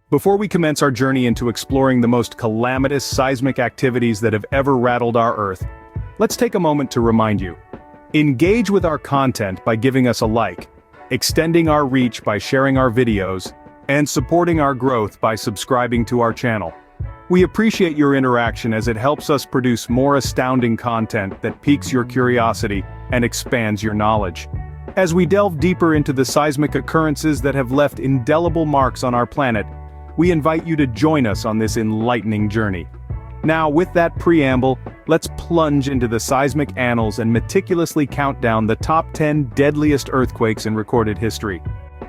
Before we commence our journey into exploring the most calamitous seismic activities that have ever rattled our Earth, let's take a moment to remind you. Engage with our content by giving us a like, extending our reach by sharing our videos, and supporting our growth by subscribing to our channel. We appreciate your interaction as it helps us produce more astounding content that piques your curiosity and expands your knowledge. As we delve deeper into the seismic occurrences that have left indelible marks on our planet, we invite you to join us on this enlightening journey. Now, with that preamble, let's plunge into the seismic annals and meticulously count down the top 10 deadliest earthquakes in recorded history.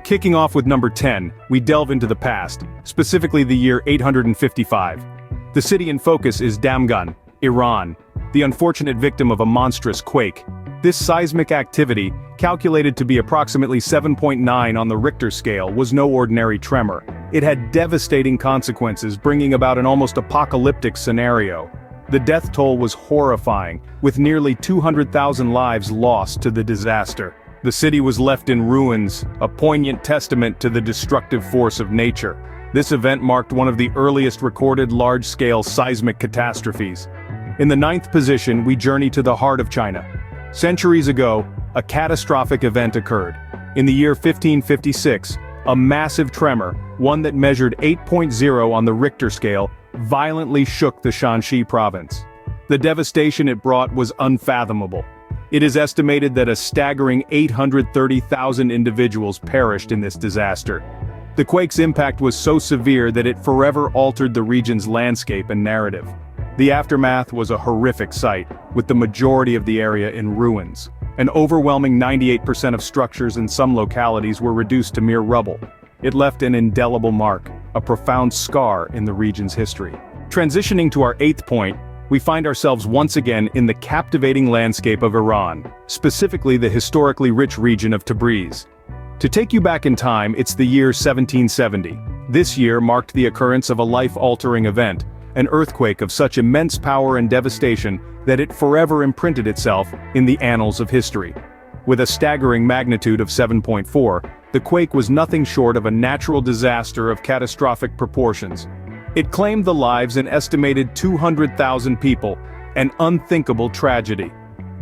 Kicking off with number 10, we delve into the past, specifically the year 855. The city in focus is Damgan, Iran, the unfortunate victim of a monstrous quake. This seismic activity, calculated to be approximately 7.9 on the Richter scale, was no ordinary tremor. It had devastating consequences, bringing about an almost apocalyptic scenario. The death toll was horrifying, with nearly 200,000 lives lost to the disaster. The city was left in ruins, a poignant testament to the destructive force of nature. This event marked one of the earliest recorded large-scale seismic catastrophes. In the 9th position, we journey to the heart of China. Centuries ago, a catastrophic event occurred. In the year 1556, a massive tremor, one that measured 8.0 on the Richter scale, violently shook the Shanxi province. The devastation it brought was unfathomable. It is estimated that a staggering 830,000 individuals perished in this disaster. The quake's impact was so severe that it forever altered the region's landscape and narrative. The aftermath was a horrific sight, with the majority of the area in ruins. An overwhelming 98% of structures in some localities were reduced to mere rubble. It left an indelible mark, a profound scar in the region's history. Transitioning to our 8th point, we find ourselves once again in the captivating landscape of Iran, specifically the historically rich region of Tabriz. To take you back in time, it's the year 1770. This year marked the occurrence of a life-altering event, an earthquake of such immense power and devastation that it forever imprinted itself in the annals of history. With a staggering magnitude of 7.4, the quake was nothing short of a natural disaster of catastrophic proportions. It claimed the lives an estimated 200,000 people, an unthinkable tragedy.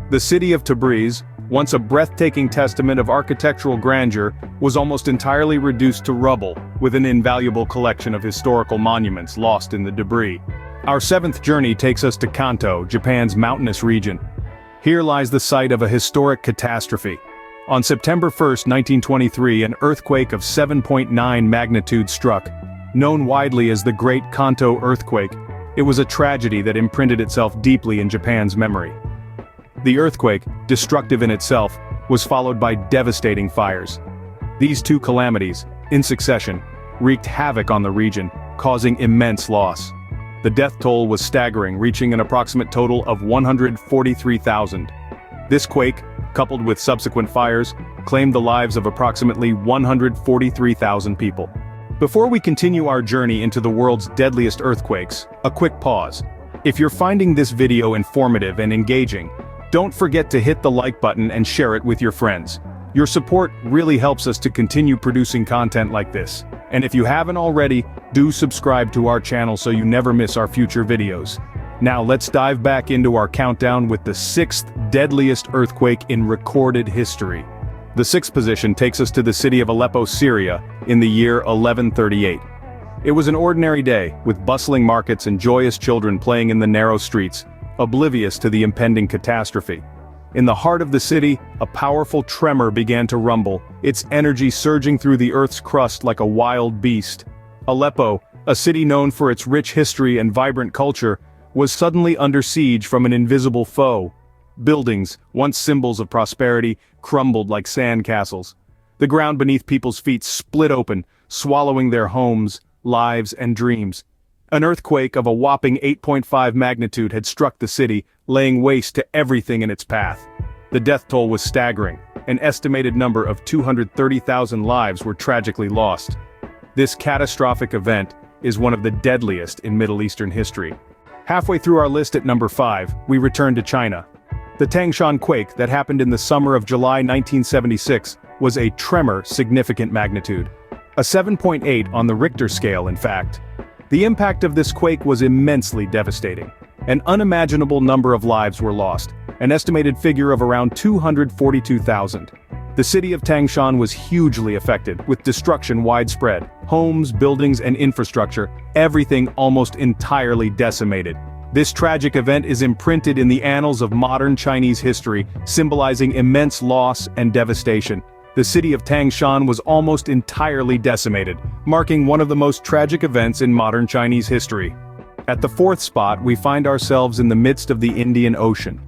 The city of Tabriz, once a breathtaking testament of architectural grandeur, was almost entirely reduced to rubble, with an invaluable collection of historical monuments lost in the debris. Our 7th journey takes us to Kanto, Japan's mountainous region. Here lies the site of a historic catastrophe. On September 1, 1923, an earthquake of 7.9 magnitude struck. Known widely as the Great Kanto Earthquake, it was a tragedy that imprinted itself deeply in Japan's memory. The earthquake, destructive in itself, was followed by devastating fires. These two calamities, in succession, wreaked havoc on the region, causing immense loss. The death toll was staggering, reaching an approximate total of 143,000. This quake, coupled with subsequent fires, claimed the lives of approximately 143,000 people. Before we continue our journey into the world's deadliest earthquakes, a quick pause. If you're finding this video informative and engaging, don't forget to hit the like button and share it with your friends. Your support really helps us to continue producing content like this. And if you haven't already, do subscribe to our channel so you never miss our future videos. Now let's dive back into our countdown with the 6th deadliest earthquake in recorded history. The 6th position takes us to the city of Aleppo, Syria, in the year 1138. It was an ordinary day, with bustling markets and joyous children playing in the narrow streets, oblivious to the impending catastrophe. In the heart of the city, a powerful tremor began to rumble, its energy surging through the earth's crust like a wild beast. Aleppo, a city known for its rich history and vibrant culture, was suddenly under siege from an invisible foe. Buildings, once symbols of prosperity, crumbled like sandcastles. The ground beneath people's feet split open, swallowing their homes, lives, and dreams. An earthquake of a whopping 8.5 magnitude had struck the city, laying waste to everything in its path. The death toll was staggering. An estimated number of 230,000 lives were tragically lost. This catastrophic event is one of the deadliest in Middle Eastern history. Halfway through our list at number 5, we return to China. The Tangshan quake that happened in the summer of July 1976 was a tremor significant magnitude. A 7.8 on the Richter scale, in fact. The impact of this quake was immensely devastating. An unimaginable number of lives were lost, an estimated figure of around 242,000. The city of Tangshan was hugely affected, with destruction widespread. Homes, buildings, and infrastructure, everything almost entirely decimated. This tragic event is imprinted in the annals of modern Chinese history, symbolizing immense loss and devastation. The city of Tangshan was almost entirely decimated, marking one of the most tragic events in modern Chinese history. At the fourth spot, we find ourselves in the midst of the Indian Ocean.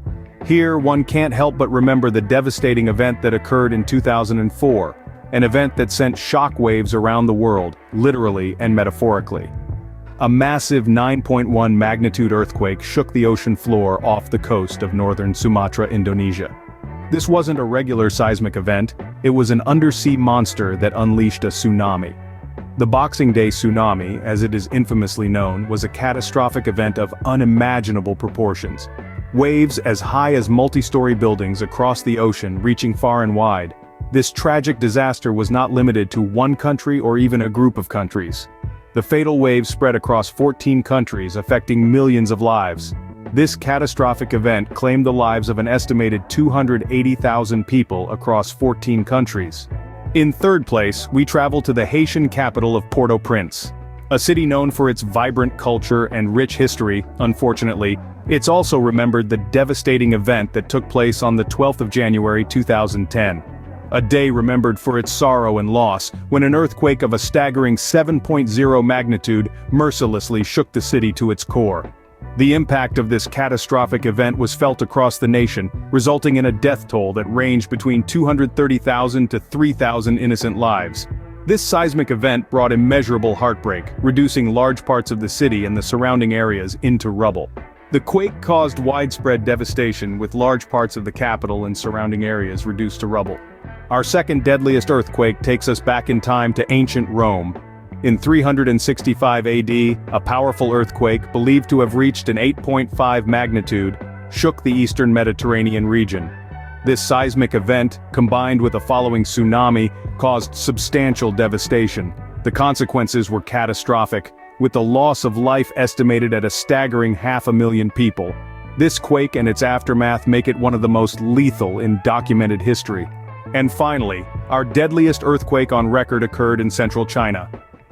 Here, one can't help but remember the devastating event that occurred in 2004, an event that sent shockwaves around the world, literally and metaphorically. A massive 9.1 magnitude earthquake shook the ocean floor off the coast of northern Sumatra, Indonesia. This wasn't a regular seismic event, it was an undersea monster that unleashed a tsunami. The Boxing Day tsunami, as it is infamously known, was a catastrophic event of unimaginable proportions. Waves as high as multi-story buildings across the ocean reaching far and wide. This tragic disaster was not limited to one country or even a group of countries. The fatal waves spread across 14 countries, affecting millions of lives. This catastrophic event claimed the lives of an estimated 280,000 people across 14 countries. In third place, we travel to the Haitian capital of Port-au-Prince. A city known for its vibrant culture and rich history, unfortunately, it's also remembered the devastating event that took place on the 12th of January 2010. A day remembered for its sorrow and loss, when an earthquake of a staggering 7.0 magnitude mercilessly shook the city to its core. The impact of this catastrophic event was felt across the nation, resulting in a death toll that ranged between 230,000 to 3,000 innocent lives. This seismic event brought immeasurable heartbreak, reducing large parts of the city and the surrounding areas into rubble. The quake caused widespread devastation, with large parts of the capital and surrounding areas reduced to rubble. Our second deadliest earthquake takes us back in time to ancient Rome. In 365 AD, a powerful earthquake, believed to have reached an 8.5 magnitude, shook the eastern Mediterranean region. This seismic event, combined with a following tsunami, caused substantial devastation. The consequences were catastrophic, with the loss of life estimated at a staggering 500,000 people. This quake and its aftermath make it one of the most lethal in documented history. And finally, our deadliest earthquake on record occurred in central China.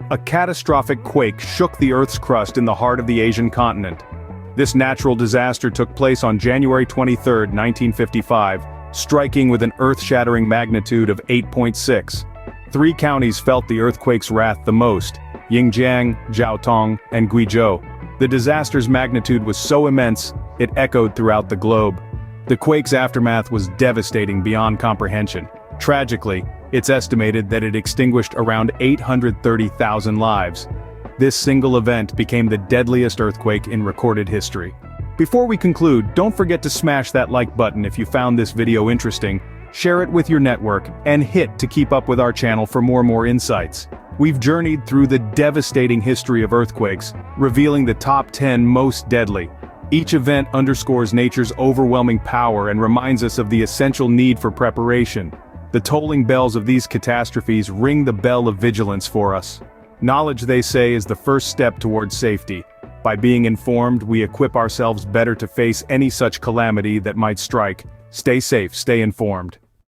A catastrophic quake shook the Earth's crust in the heart of the Asian continent. This natural disaster took place on January 23, 1955, striking with an earth-shattering magnitude of 8.6. 3 counties felt the earthquake's wrath the most: Yingjiang, Jiaotong, and Guizhou. The disaster's magnitude was so immense, it echoed throughout the globe. The quake's aftermath was devastating beyond comprehension. Tragically, it's estimated that it extinguished around 830,000 lives. This single event became the deadliest earthquake in recorded history. Before we conclude, don't forget to smash that like button if you found this video interesting, share it with your network, and hit to keep up with our channel for more insights. We've journeyed through the devastating history of earthquakes, revealing the top 10 most deadly. Each event underscores nature's overwhelming power and reminds us of the essential need for preparation. The tolling bells of these catastrophes ring the bell of vigilance for us. Knowledge, they say, is the first step towards safety. By being informed, we equip ourselves better to face any such calamity that might strike. Stay safe, stay informed.